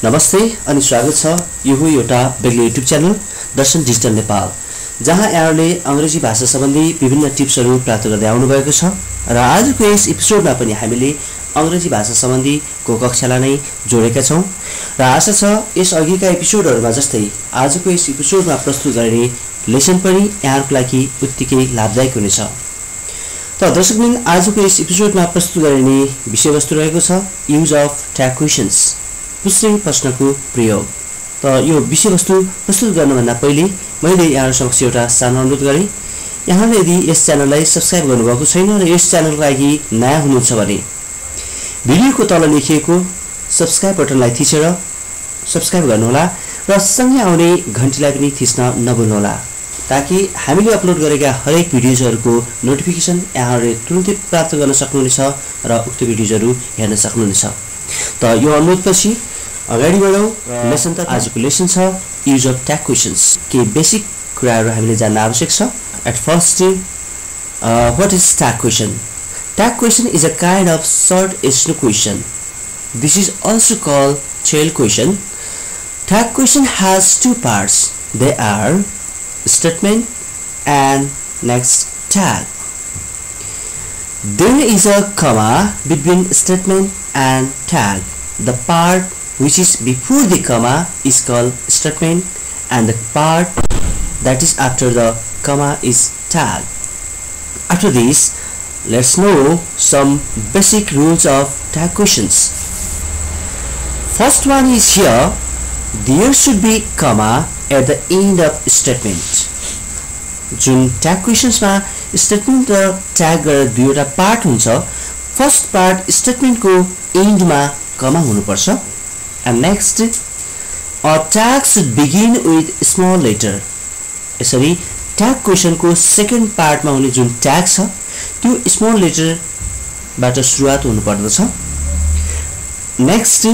नमस्ते अनि स्वागत छ। यो हो एउटा बेग्लै युट्युब च्यानल दर्शन डिजिटल नेपाल, जहाँ यहाँहरूले अंग्रेजी भाषा सम्बन्धी विभिन्न टिप्सहरू प्राप्त गर्दै आउनु भएको छ र आजको यस एपिसोडमा पनि हामीले अंग्रेजी भाषा सम्बन्धीको कक्षालाई नै जोडेका छौं र आशा छ यस अघिका एपिसोडहरूमा जस्तै आजको यस एपिसोडमा प्रस्तुत गरिने लेसन पनि यहाँहरूको लागि उत्तिकै लाभदायक हुनेछ। त दर्शकवृन्द, आजको यस एपिसोडमा प्रस्तुत गरिने विषयवस्तु रहेको छ युज अफ ट्याग क्वेशन्स, पुष्टि प्रश्नको प्रयोग। त यो विषयवस्तु प्रस्तुत गर्नुभन्दा पहिले मैले यहाँहरु समक्ष एउटा सानो अनुरोध गरे। यहाँले यदि यस च्यानललाई सब्स्क्राइब गर्नुभएको छैन र यस च्यानलको लागि नयाँ हुनुहुन्छ भने भिडियोको तल लेखिएको सब्स्क्राइब बटनलाई थिचेर सब्स्क्राइब गर्नुहोला र सँगै आउने घण्टीलाई पनि थिच्न नभुल्नुहोला, ताकि हामीले अपलोड गरेका हरेक भिडियोजहरुको नोटिफिकेसन यहाँहरुले तुरुन्तै प्राप्त गर्न सक्नुहुनेछ र उक्त भिडियोजहरु हेर्न सक्नुहुनेछ। त यो अनुरोधपछि अगाडि बढौं। लेसन त आजको लेसन छ युज अफ ट्याग क्वेशन्स। के बेसिक कुराहरु हामीले जान्न आवश्यक छ। At first, what is tag question? Tag question is a kind of short yes/no question. This is also called tail question. Tag question has two parts. They are statement and next tag. There is a comma between statement and tag. The part which is before the comma is called statement and the part that is after the comma is tag. After this, let's know some basic rules of tag questions. First one is here, there should be comma at the end of statement. जुन tag questions मा statement र tag गरेर दुईवटा part हुन्छ, first part statement को end मा comma हुनुपर्छ। And next, a tag should begin with small letter. यसरी tag question को सेकेन्ड पार्ट मा हुने जुन tag छ त्यो स्मल लेटर बाट सुरुवात हुनु पर्दछ। Next,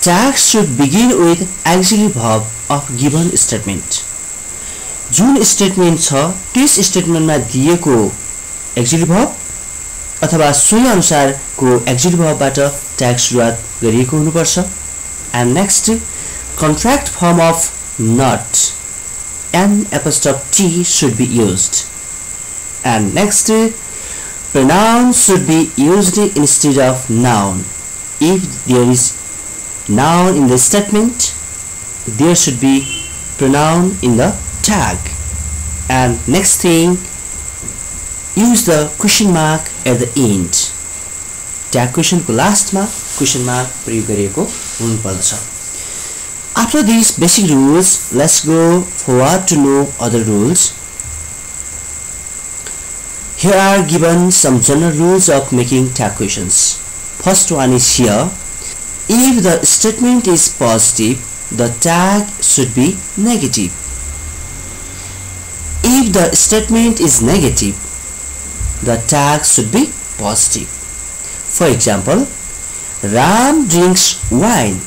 tag should begin with auxiliary verb of given statement. जुन स्टेटमेन्ट छ त्यस स्टेटमेन्टमा दिएको auxiliary verb अथवा सोही अनुसारको auxiliary verb बाट tag सुरुवात गरिएको हुनुपर्छ। And next, contract form of not N'(T) should be used. And next, pronoun should be used instead of noun. If there is noun in the statement, there should be pronoun in the tag. And next thing, use the question mark at the end. Tag question को last मा question mark प्रयोग गरिएको हुनुपर्छ। After these basic rules, let's go forward to know other rules. Here are given some general rules of making tag questions. First one is here. If the statement is positive, the tag should be negative. If the statement is negative, the tag should be positive. For example, Ram drinks wine.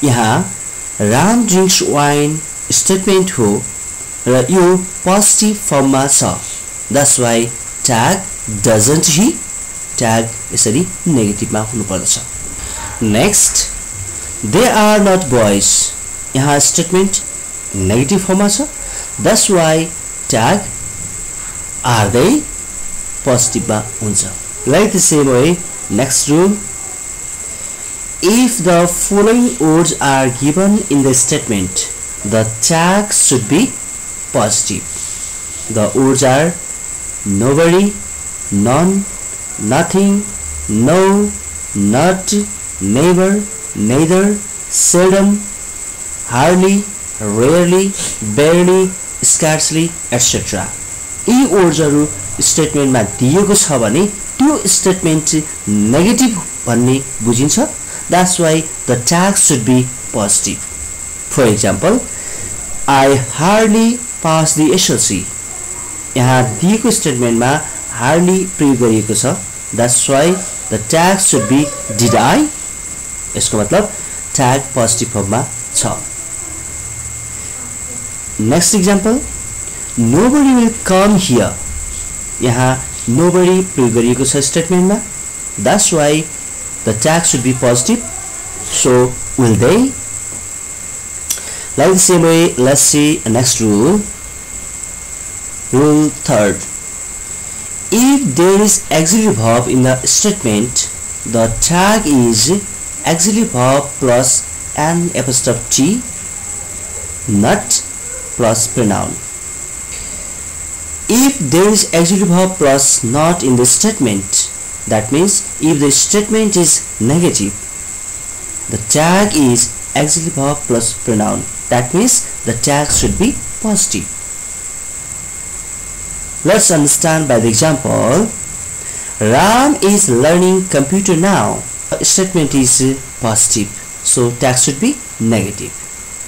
यहाँ Ram drinks wine statement हो र यो positive form मा छ। That's why tag doesn't he, tag यसरी negative मा हुनु पर्दछ। Next, they are not boys. यहाँ स्टेटमेन्ट नेगेटिभ फर्ममा छ। That's why tag are they positive मा हुन्छ। Like the same way, next rule, if the following words are given in the statement, the tag should be positive. The words are nobody, none, nothing, no, not, never, neither, seldom, hardly, rarely, barely, scarcely, etc. यी वर्ड्सहरु स्टेटमेन्टमा दिएको छ भने त्यो statement negative भन्ने बुझिन्छ। That's why the tag should be positive. For example, I hardly passed the SLC. यहाँ दिएको स्टेटमेन्टमा hardly प्रयोग गरिएको छ। That's why the tag should be did I. यसको मतलब tag positive फर्ममा छ। Next example, nobody will come here. यहाँ nobody प्रयोग गरिएको छ स्टेटमेन्टमा। That's why the tag should be positive. So will they? Like the same way, let's see next rule. Rule third. If there is auxiliary verb in the statement, the tag is auxiliary verb plus an apostrophe T, not plus pronoun. If there is auxiliary verb plus not in the statement, that means if the statement is negative, the tag is auxiliary verb plus pronoun. That means the tag should be positive. Let's understand by the example. Ram is learning computer now. The statement is positive, so tag should be negative.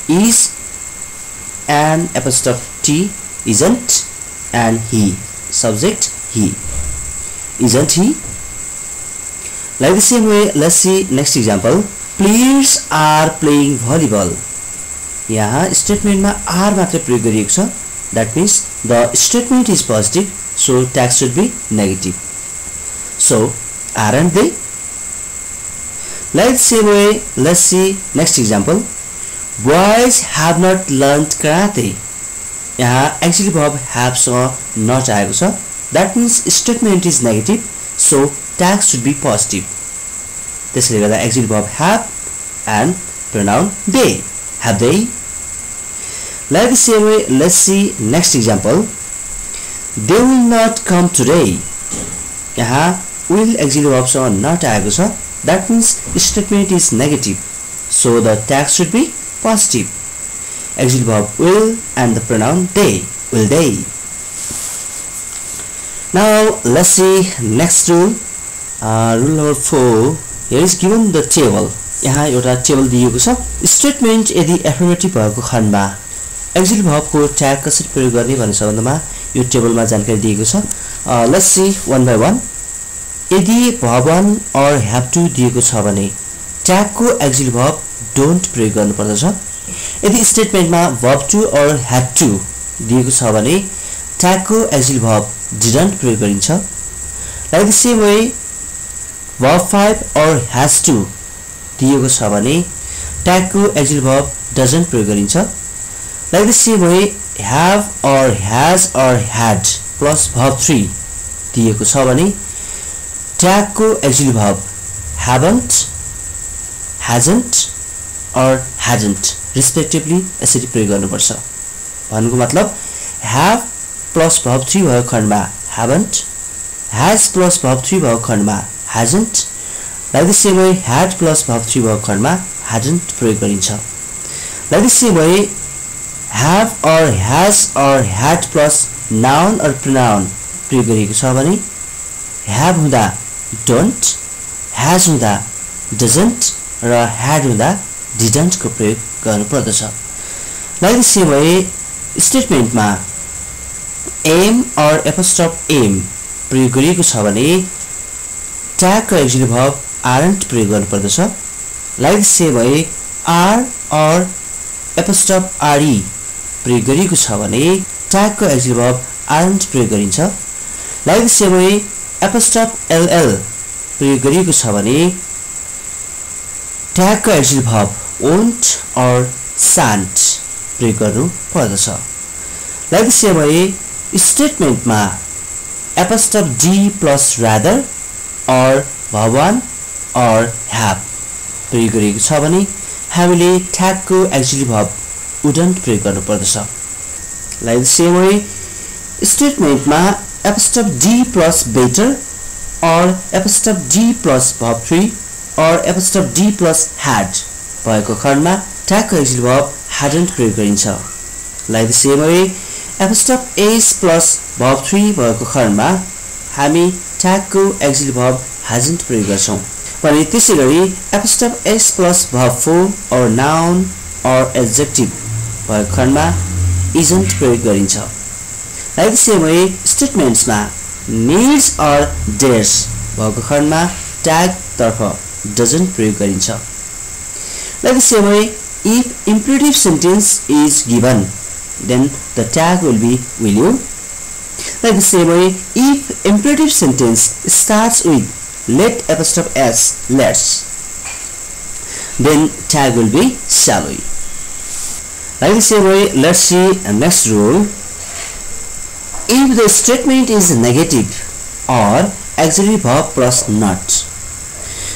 Is an apostrophe T, isn't, and he, subject he, isn't he? Like the same way, let's see next example. Players are playing volleyball. यहाँ statement मा are मात्र प्रयोग गरिएको छ. That means the statement is positive, so tag should be negative. So aren't they? Like the same way, let's see next example. Boys have not learned karate. यहाँ auxiliary verb have सँग not आएको छ. That means statement is negative, so tag should be positive. त्यसैले गर्दा auxiliary verb have and pronoun they. Have they? Like the same way, let's see next example. They will not come today. यहाँ will auxiliary verb सँग not आएको छ. That means statement is negative, so the tag should be positive. Auxiliary verb will and the pronoun they. Will they? Now let's see next rule. Rule number 4. Here is given the table. यहाँ एउटा table दिएको छ. Statement यदि एफर्मेटिभ भएको खण्डमा auxiliary verb को tag कसरी प्रयोग गर्ने भन्ने सम्बन्धमा यो टेबलमा जानकारी दिएको छ. Let's see one by one. यदि verb 1 or have to दिएको छ भने tag को auxiliary verb don't प्रयोग गर्नु पर्दछ. यदि स्टेटमेन्टमा verb 2 or had to दिएको छ भने tag को auxiliary verb didn't प्रयोग गरिन्छ. Like the same way, verb 5 or has to दिएको छ भने tag को auxiliary verb doesn't प्रयोग गरिन्छ. Like the same way, have or has or had plus verb 3 दिएको छ भने tag को auxiliary verb haven't, hasn't or hadn't respectively यसरी प्रयोग गर्नुपर्छ. भन्नुको मतलब have plus verb 3 भएको खण्डमा haven't, has plus verb 3 भएको खण्डमा hasn't, like the same way had plus verb 3 भएको खण्डमा hadn't प्रयोग गरिन्छ. Like the same way, have or has or had plus noun or pronoun प्रयोग गरिएको छ भने have हुँदा don't, has हुँदा doesn't र had हुँदा didn't को प्रयोग गर्नु पर्दछ. Like the same way, स्टेटमेन्टमा am or apostrophe am प्रयोग गरिएको छ भने tag को auxiliary verb aren't प्रयोग गर्नु पर्दछ. Like the same way, are or apostrophe re प्रयोग गरिएको छ भने tag को auxiliary verb aren't प्रयोग गरिन्छ. Like the same way, apostrophe ll प्रयोग गरिएको छ भने tag को auxiliary verb won't or shan't प्रयोग गर्नु पर्दछ. Like the same way, स्टेटमेन्टमा apostrophe d plus rather or verb 1 or have प्रयोग गरिएको छ भने हामीले tag को auxiliary verb wouldn't प्रयोग गर्नु पर्दछ. Like the same way, स्टेटमेन्टमा apostrophe d plus better or apostrophe d plus verb 3 or apostrophe d plus had भएको खण्डमा tag को auxiliary verb hadn't प्रयोग गरिन्छ. Like the same way, apostrophe s plus verb 3 भएको खण्डमा हामी tag को auxiliary verb hasn't प्रयोग गर्छौं. भने त्यसैगरी apostrophe s plus verb 4 or noun or adjective भएको खण्डमा isn't प्रयोग गरिन्छ. Like the same way, स्टेटमेन्ट्समा needs or dares भएको खण्डमा tag तर्फ doesn't प्रयोग गरिन्छ. Like the same way, if imperative sentence is given, then the tag will be will you. Like the same way, if imperative sentence starts with let apostrophe s, let's. then tag will be shall we. Like the same way, let's see next rule. If the statement is negative or auxiliary verb plus not,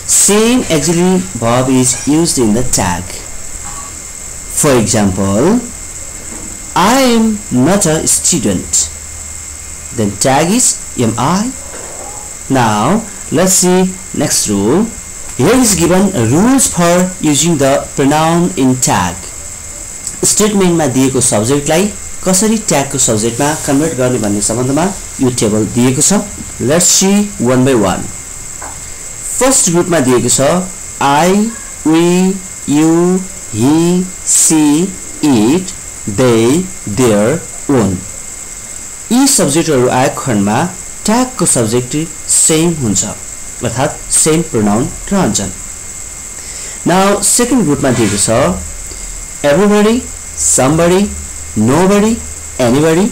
same auxiliary verb is used in the tag. For example, I am not a student, then tag is am I. Now let's see next rule. Here is given rules for using the pronoun in tag. Statement मा दिएको subject लाई कसरी tag को subject मा convert गर्ने भन्ने सम्बन्धमा यो टेबल दिएको छ. Let's see one by one. First group मा दिएको छ I, we, you, he, she, it, they, their, own. यी सब्जेक्टहरु आएको खण्डमा ट्याग को सब्जेक्ट सेम हुन्छ अर्थात सेम प्रोनाउन रहन्छन्. नाउ सेकेन्ड ग्रुप मा दिएको छ everybody, somebody, nobody, anybody,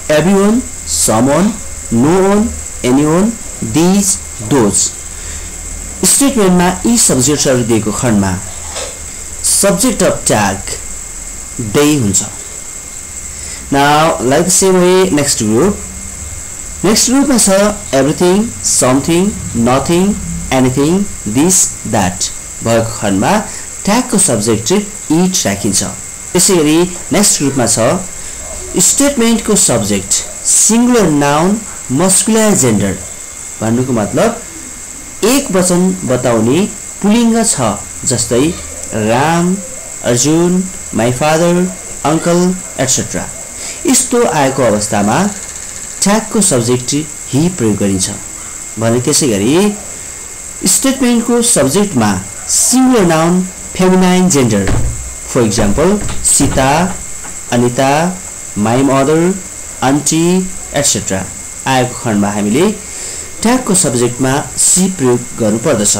everyone, someone, no one, anyone, these, those. Statement मा यी सब्जेक्टहरु दिएको खण्डमा subject of tag they हुन्छ. Now like the same way next group. Next group मा छ everything, something, nothing, anything, this, that. भएको खण्डमा tag को सब्जेक्ट it राखिन्छ. त्यसैगरी नेक्स्ट ग्रुपमा छ स्टेटमेन्ट को subject singular noun muscular gender. भन्नुको मतलब एक वचन बताउने पुल्लिङ्ग छ जस्तै Ram, Arjun, my father, uncle etcetera. यस्तो आएको अवस्थामा ट्याग को सब्जेक्ट ही प्रयोग गरिन्छ भने त्यसैगरी स्टेटमेन्ट को सब्जेक्ट मा singular noun feminine gender. For example, Sita, Anita, my mother, auntie, etc. आएको खण्डमा हामीले ट्याग को सब्जेक्ट मा सी प्रयोग गर्नु पर्दछ.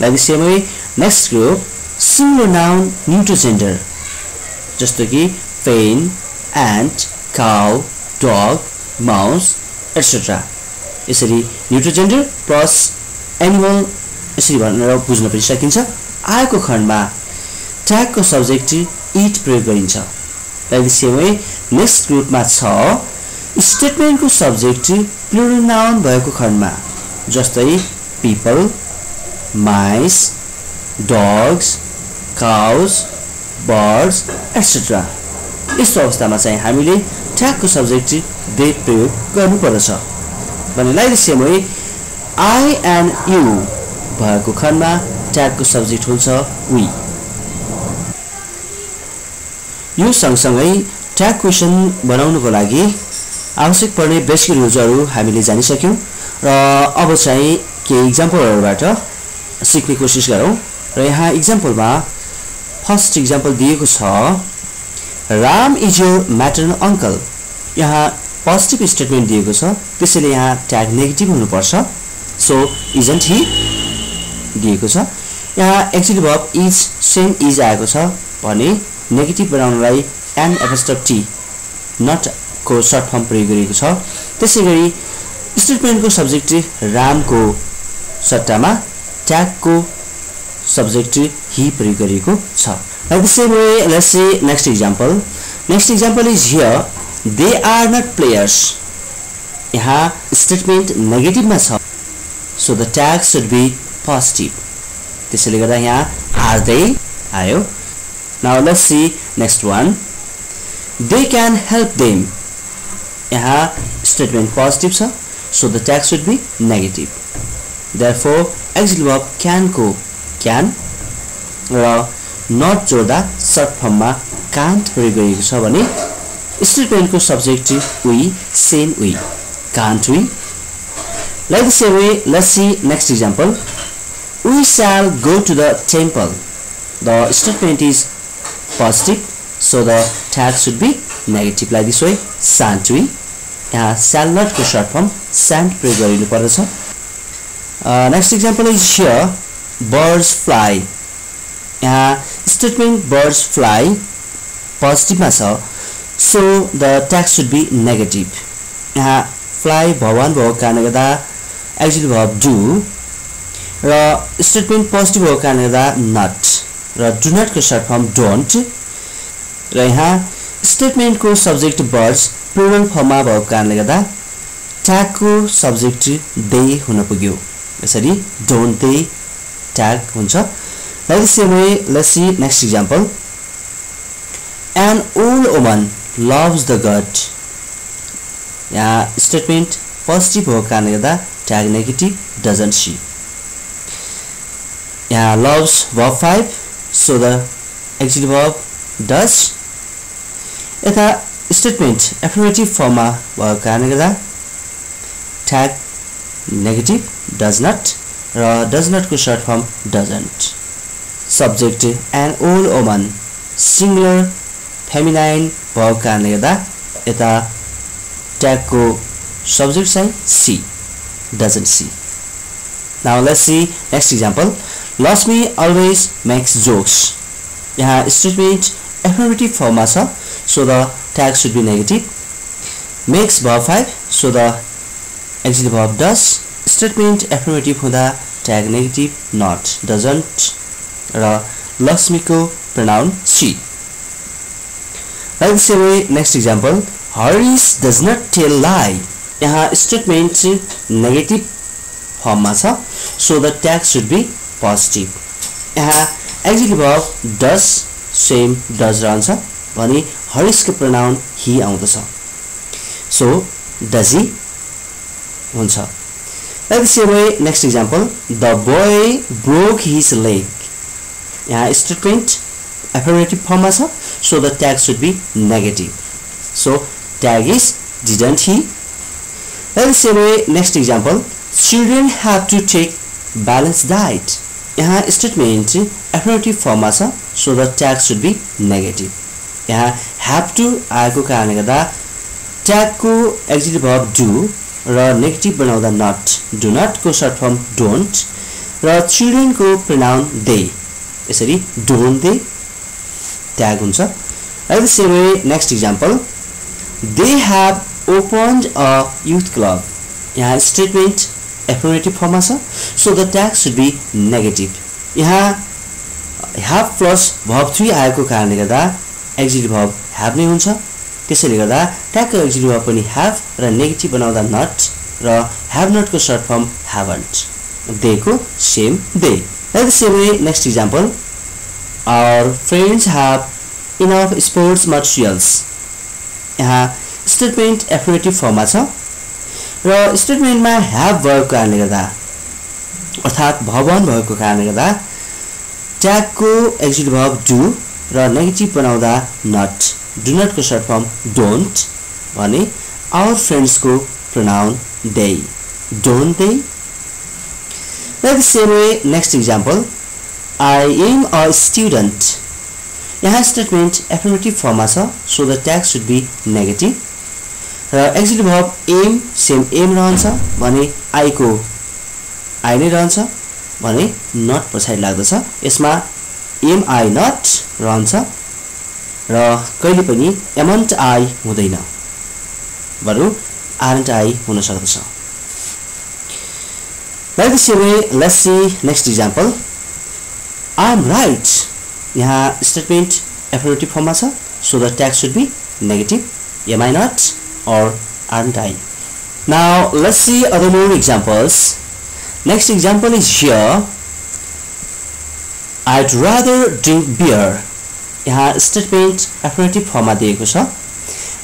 Like the same way, next group, singular noun neutral gender. जस्तो कि pen, ant, cow, dog, mouse, etc. यसरी neutral gender plus animal यसरी भनेर बुझ्न पनि सकिन्छ. आएको खण्डमा ट्याग को सब्जेक्ट it प्रयोग गरिन्छ. Like the same way, next group मा छ स्टेटमेन्ट को सब्जेक्ट प्लुरल नाउन भएको खण्डमा जस्तै people, mice, dogs, cows, birds, etc. यस्तो अवस्थामा चाहिँ हामीले ट्याग को सब्जेक्ट they प्रयोग गर्नु पर्दछ. भने like the same way, I and you भएको खण्डमा ट्याग को सब्जेक्ट हुन्छ we. यो सँगसँगै ट्याग क्वेशन बनाउनको लागि आवश्यक पर्ने बेसिक रुल्सहरु हामीले जानिसक्यौं र अब चाहिँ केही एक्जाम्पलहरुबाट सिक्ने कोसिस गरौं. र यहाँ एक्जाम्पलमा फर्स्ट एक्जाम्पल दिएको छ Ram is your maternal uncle. यहाँ पोजिटिभ स्टेटमेन्ट दिएको छ त्यसैले यहाँ ट्याग नेगेटिभ हुनुपर्छ. सो इजन्ट ही दिएको छ. यहाँ actually verb is same is आएको छ भने नेगेटिभ बनाउनलाई एन एपोस्ट्रोफ टी नट को सर्ट फर्म प्रयोग गरिएको छ. त्यसैगरी स्टेटमेन्ट को सब्जेक्ट राम को सट्टामा ट्याग को सब्जेक्ट ही प्रयोग गरिएको छ. Like the same way, let's see next example. Next example is here. They are not players. यहाँ स्टेटमेन्ट नेगेटिभ मा छ. So the tag should be positive. त्यसैले गर्दा यहाँ are they आयो. Now let's see next one. They can help them. यहाँ statement positive छ. So the tag should be negative. Therefore, auxiliary verb can को can र not जोड्दा short form मा can't प्रयोग गरिएको छ भने statement को subject we, same we, can't we. Like the same way, let's see next example. We shall go to the temple. The statement is positive, so the tag should be negative. Like this way, shan't we. यहाँ shall not को short form shan't प्रयोग गरिनु पर्दछ. Next example is here. Birds fly. यहाँ statement birds fly positive मा छ. So the tag should be negative. यहाँ fly भवन भएको कारणले गर्दा auxiliary verb do र statement positive भएको कारणले गर्दा not. र डु नट को सर्ट फर्म डोन्ट र यहाँ स्टेटमेन्ट को सब्जेक्ट वर्ड्स प्लुरल फर्ममा भएको कारणले गर्दा ट्याग को सब्जेक्ट दे हुन पुग्यो यसरी डोन्ट दे ट्याग हुन्छ like the same way let's see next example an old woman loves the god यहाँ statement positive हो कारणले गर्दा tag negative doesn't she यहाँ loves verb 5 so the auxiliary verb does यता statement affirmative form मा भएको कारणले गर्दा tag negative does not र does not को short form doesn't subject an old woman singular feminine भएको कारणले गर्दा यता tag को subject चाहिँ she doesn't she now let's see next example Lakshmi always makes jokes यहाँ statement affirmative form मा छ so the tag should be negative makes verb 5 so the auxiliary verb does statement affirmative हुँदा tag negative not doesn't र Lakshmi को pronoun she like the same way next example Harish does not tell lie यहाँ statement negative form मा छ so the tag should be positive यहाँ auxiliary verb does same does रहन्छ भने Harish को pronoun he आउँदछ so does he हुन्छ like the same way next example the boy broke his leg यहाँ statement affirmative form मा छ so the tag should be negative so tag is didn't he like the same way next example children have to take balanced diet यहाँ statement affirmative form मा छ so the tag should be negative यहाँ have to आएको कारणले गर्दा tag को auxiliary verb do र negative बनाउँदा not do not को short form don't र children को pronoun they यसरी don't they tag हुन्छ like the same way next example they have opened a youth club यहाँ statement affirmative form मा छ so the tag should be negative यहाँ have plus verb 3 आएको कारणले गर्दा auxiliary verb have नै हुन्छ त्यसैले गर्दा tag को auxiliary verb पनि have र negative बनाउँदा not र have not को short form haven't they को same they like the same way next example our friends have enough sports materials यहाँ statement affirmative form मा छ र statement मा have भएको कारणले गर्दा अर्थात भवन भएको कारणले गर्दा tag को auxiliary verb do र negative बनाउँदा not do not को short form don't भने our friends को pronoun they don't they like the same way next example I am a student यहाँ statement affirmative form मा छ so the tag should be negative र auxiliary verb am same am रहन्छ भने I को I नै रहन्छ भने not पछाडि लाग्दछ यसमा am I not रहन्छ र कहिले पनि amn't I हुँदैन बरु aren't I हुन सक्दछ like the same way let's see next example I'm right यहाँ statement affirmative form मा छ so the tag should be negative am I not or aren't I now let's see other more examples next example is here I'd rather drink beer यहाँ statement affirmative form मा दिएको छ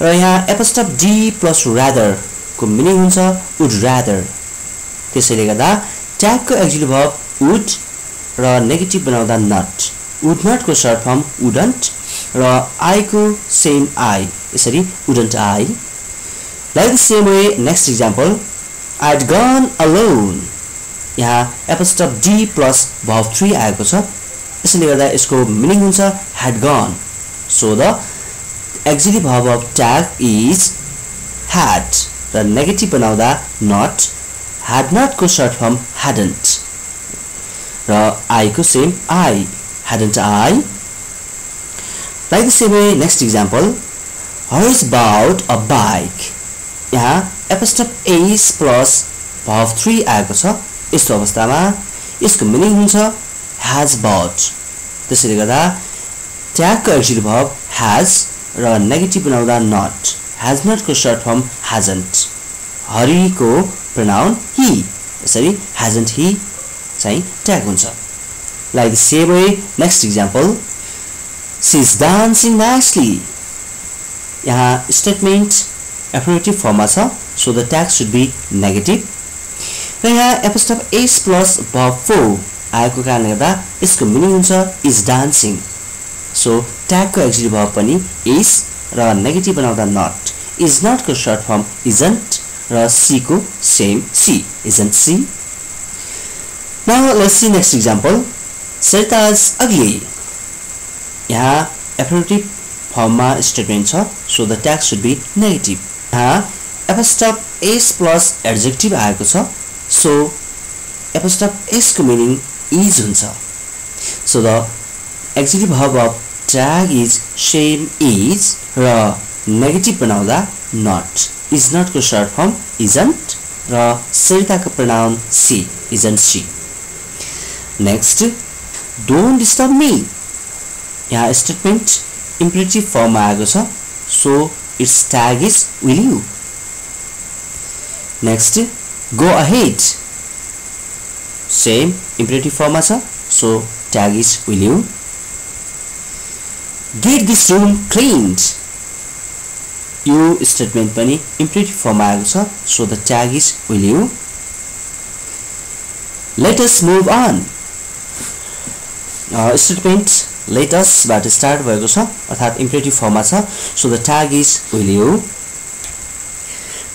र यहाँ apostrophe d plus rather को meaning हुन्छ would rather त्यसैले गर्दा tag को auxiliary verb would र negative बनाउँदा not would not को short form wouldn't र I को same I यसरी wouldn't I like the same way next example I'd gone alone यहाँ apostrophe d plus verb 3 आएको छ यसले गर्दा यसको meaning हुन्छ had gone so the auxiliary verb of tag is had र negative बनाउँदा not had not को short form hadn't र I को same I hadn't I like the same way next example Harish bought a bike यहाँ apostrophe s plus verb 3 आएको छ यस्तो अवस्थामा यसको meaning हुन्छ has bought त्यसैले गर्दा ट्यागको एक्जिक्युटिभ भर्ब has र नेगेटिभ बनाउँदा not. Has not को सर्ट फर्म hasn't. हरिको pronoun he. यसरी hasn't he चाहिँ ट्याग हुन्छ. Like the same way, next example. She is dancing nicely. यहाँ statement affirmative form छ, so the tag should be negative. र यहाँ apostrophe s plus verb for आएको कारणले गर्दा यसको मिनिङ हुन्छ is dancing. So tag को एक्जिक्युटिभ भर्ब पनि is र नेगेटिभ बनाउँदा not. Is not को सर्ट फर्म isn't र she को same she isn't she. Now let's see next example. Sarita's ugly. यहाँ affirmative फर्ममा स्टेटमेन्ट छ, so the tag should be negative. यहाँ apostrophe s plus adjective आएको छ, so apostrophe s को मिनिङ is हुन्छ. So the executive verb of tag is same is र negative बनाउँदा not. Is not को short form isn't र Sarita को pronoun she isn't she. Next, don't disturb me. यहाँ statement imperative form मा आएको छ, so its tag is will you. Next, go ahead. Same imperative form मा छ, so tag is will you. Get this room cleaned. यो statement पनि imperative form मा आएको छ, so the tag is will you. Let us move on. Statement let us बाट start भएको छ, अर्थात् imperative form मा छ, so the tag is will you.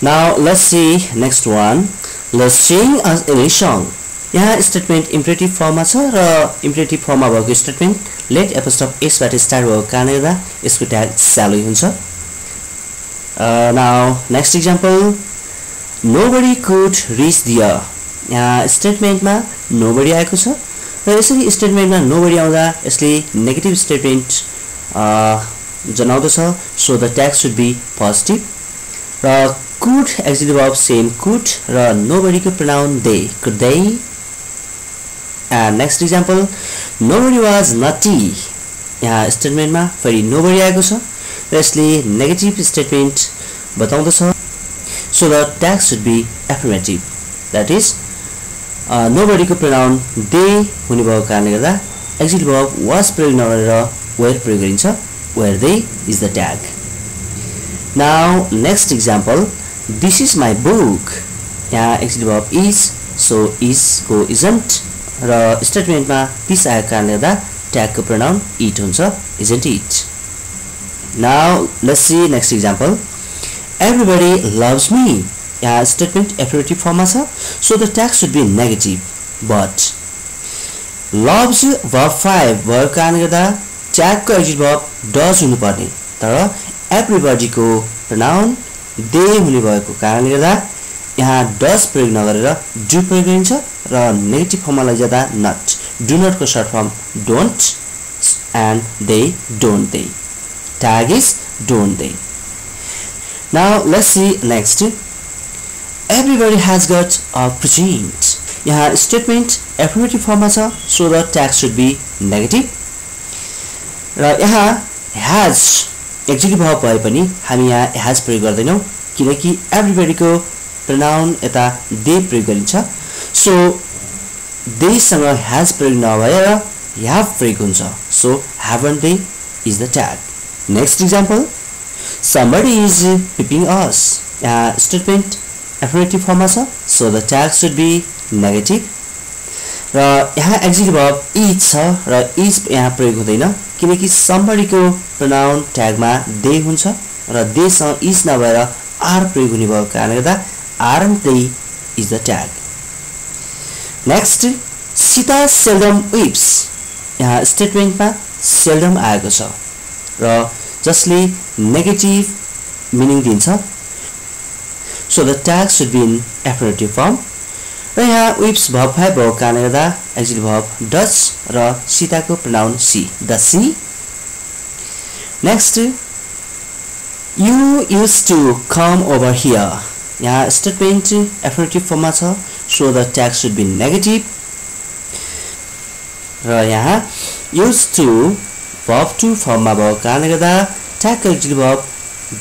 Now let's see next one. Let's sing a song. यहाँ statement imperative form मा छ र imperative form मा भएको statement let apostrophe s बाट start भएको कारणले गर्दा यसको tag shall हुन्छ. Now next example. Nobody could reach there. यहाँ statement मा nobody आएको छ र यसरी statement मा nobody आउँदा यसले negative statement जनाउँदछ, so the tag should be positive. र could executive verb same could र nobody को pronoun they could they. And next example, nobody was naughty. यहाँ statement मा फेरि nobody आएको छ र यसले negative statement बताउँदछ, so the tag should be affirmative. That is nobody को pronoun they हुने भएको कारणले गर्दा एक्जिक्युटिभ verb was प्रयोग नगरेर were प्रयोग गरिन्छ, were they is the tag. Now next example, this is my book. यहाँ executive verb is, so is को isn't र statement मा this आएको कारणले गर्दा tag को pronoun it हुन्छ, isn't it. Now let's see next example. Everybody loves me. यहाँ statement affirmative form मा छ, so the tag should be negative. But loves verb 5 भएको कारणले गर्दा tag को एक्जिक्युटिभ verb does हुनुपर्ने, तर everybody को pronoun they हुने भएको कारणले गर्दा यहाँ does प्रयोग नगरेर do प्रयोग गरिन्छ र नेगेटिभ फर्ममा लैजाँदा not. Do not को short form don't and they don't they. Tag is don't they. Now let's see next. Everybody has got a present. यहाँ statement affirmative form मा छ, so the tag should be negative. र यहाँ has executive verb भए पनि हामी यहाँ has प्रयोग गर्दैनौं किनकि everybody को pronoun यता they प्रयोग गरिन्छ, so they सँग has प्रयोग नभएर have प्रयोग हुन्छ, so haven't they is the tag. Next example, somebody is peeping us. यहाँ statement affirmative form मा छ, so the tag should be negative. र यहाँ एक्जिक्युटिभ verb is छ र is यहाँ प्रयोग हुँदैन किनकि somebody को pronoun tag मा they हुन्छ र they सँग is नभएर are प्रयोग हुने भएको कारणले गर्दा aren't they is the tag. Next, Sita seldom weeps. यहाँ statement मा seldom आएको छ र जसले negative meaning दिन्छ, so the tag should be in affirmative form. र यहाँ weeps verb 5 भएको कारणले गर्दा एक्जिक्युटिभ verb does र Sita को pronoun she does she. Next, you used to come over here. यहाँ statement affirmative form मा छ, so the tag should be negative. र यहाँ युज टु verb to फर्ममा भएको कारणले गर्दा ट्यागको एक्जिक्युटिभ verb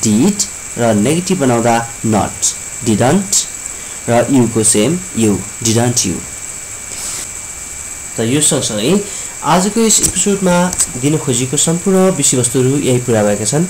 did र नेगेटिभ बनाउँदा not, didn't र you को सेम you, didn't you। त यो सँगसँगै आजको यस एपिसोडमा दिन खोजेको सम्पूर्ण विषयवस्तुहरू यही पूरा भएका छन्।